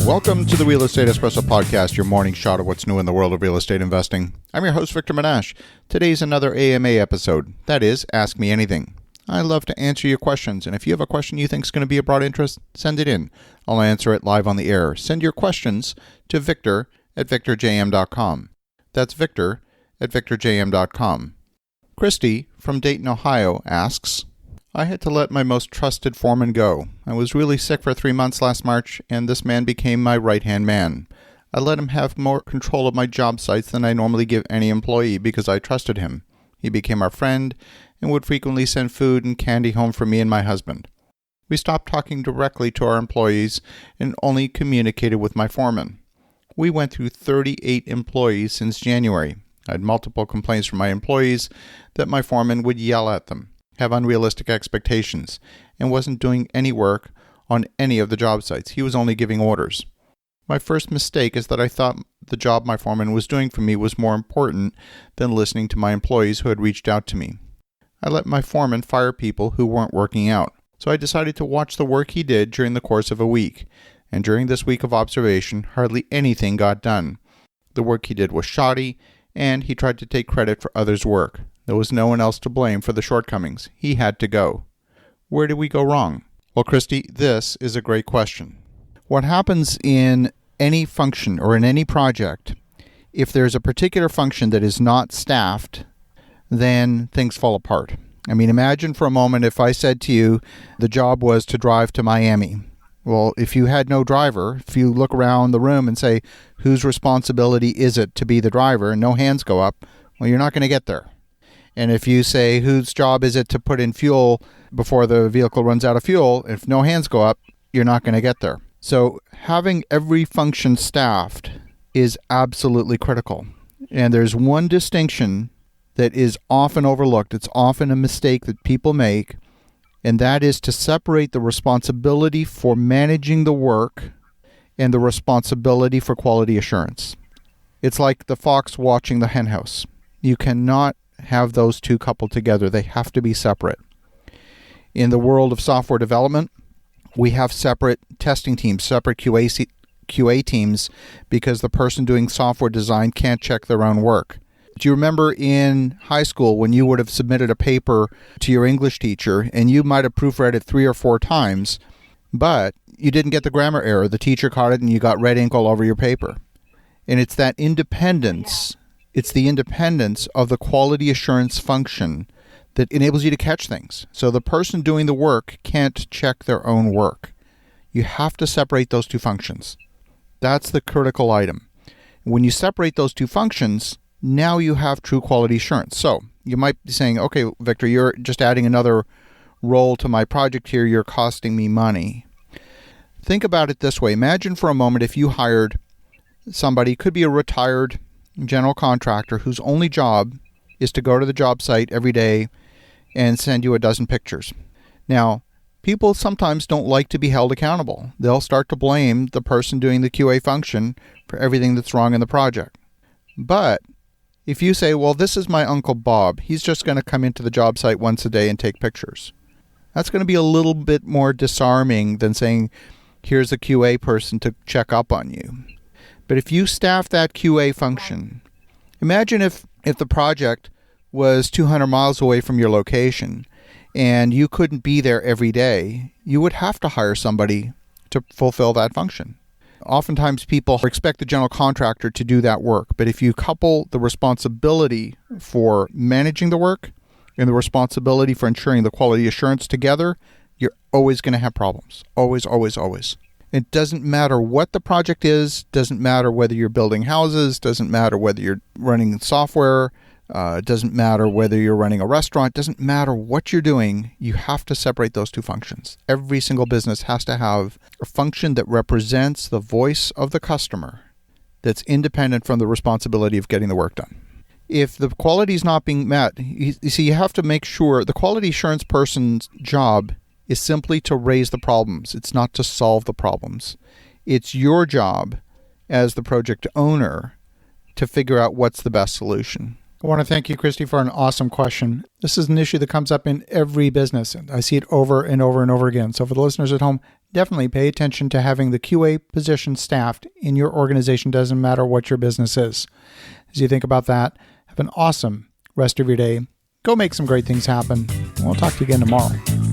Welcome to the Real Estate Espresso Podcast, your morning shot of what's new in the world of real estate investing. I'm your host, Victor Menashe. Today's another AMA episode. That is, Ask Me Anything. I love to answer your questions, and if you have a question you think is going to be of broad interest, send it in. I'll answer it live on the air. Send your questions to victor@victorjm.com. That's victor@victorjm.com. Kristi from Dayton, Ohio asks, I had to let my most trusted foreman go. I was really sick for 3 months last March, and this man became my right-hand man. I let him have more control of my job sites than I normally give any employee because I trusted him. He became our friend and would frequently send food and candy home for me and my husband. We stopped talking directly to our employees and only communicated with my foreman. We went through 38 employees since January. I had multiple complaints from my employees that my foreman would yell at them, have unrealistic expectations, and wasn't doing any work on any of the job sites. He was only giving orders. My first mistake is that I thought the job my foreman was doing for me was more important than listening to my employees who had reached out to me. I let my foreman fire people who weren't working out, so I decided to watch the work he did during the course of a week. And during this week of observation, hardly anything got done. The work he did was shoddy, and he tried to take credit for others' work. There was no one else to blame for the shortcomings. He had to go. Where did we go wrong? Well, Kristi, this is a great question. What happens in any function or in any project, if there's a particular function that is not staffed, then things fall apart. I mean, imagine for a moment if I said to you, the job was to drive to Miami. Well, if you had no driver, if you look around the room and say, whose responsibility is it to be the driver, and no hands go up, well, you're not going to get there. And if you say, whose job is it to put in fuel before the vehicle runs out of fuel, if no hands go up, you're not going to get there. So having every function staffed is absolutely critical. And there's one distinction that is often overlooked. It's often a mistake that people make, and that is to separate the responsibility for managing the work and the responsibility for quality assurance. It's like the fox watching the henhouse. You cannot have those two coupled together. They have to be separate. In the world of software development, we have separate testing teams, separate QA teams, because the person doing software design can't check their own work. Do you remember in high school when you would have submitted a paper to your English teacher and you might have proofread it 3 or 4 times, but you didn't get the grammar error? The teacher caught it and you got red ink all over your paper. And it's that independence. It's the independence of the quality assurance function that enables you to catch things. So the person doing the work can't check their own work. You have to separate those two functions. That's the critical item. When you separate those two functions, now you have true quality assurance. So you might be saying, okay, Victor, you're just adding another role to my project here. You're costing me money. Think about it this way. Imagine for a moment if you hired somebody, could be a retired general contractor whose only job is to go to the job site every day and send you a dozen pictures. Now, people sometimes don't like to be held accountable. They'll start to blame the person doing the QA function for everything that's wrong in the project. But if you say, well, this is my Uncle Bob, he's just going to come into the job site once a day and take pictures. That's going to be a little bit more disarming than saying, here's a QA person to check up on you. But if you staff that QA function, imagine if the project was 200 miles away from your location and you couldn't be there every day, you would have to hire somebody to fulfill that function. Oftentimes people expect the general contractor to do that work, but if you couple the responsibility for managing the work and the responsibility for ensuring the quality assurance together, you're always going to have problems. Always, always, always. It doesn't matter what the project is, doesn't matter whether you're building houses, doesn't matter whether you're running software, doesn't matter whether you're running a restaurant, doesn't matter what you're doing, you have to separate those two functions. Every single business has to have a function that represents the voice of the customer that's independent from the responsibility of getting the work done. If the quality is not being met, you see, you have to make sure the quality assurance person's job is simply to raise the problems. It's not to solve the problems. It's your job as the project owner to figure out what's the best solution. I want to thank you, Kristi, for an awesome question. This is an issue that comes up in every business, and I see it over and over and over again. So for the listeners at home, definitely pay attention to having the QA position staffed in your organization, doesn't matter what your business is. As you think about that, have an awesome rest of your day. Go make some great things happen. We'll talk to you again tomorrow.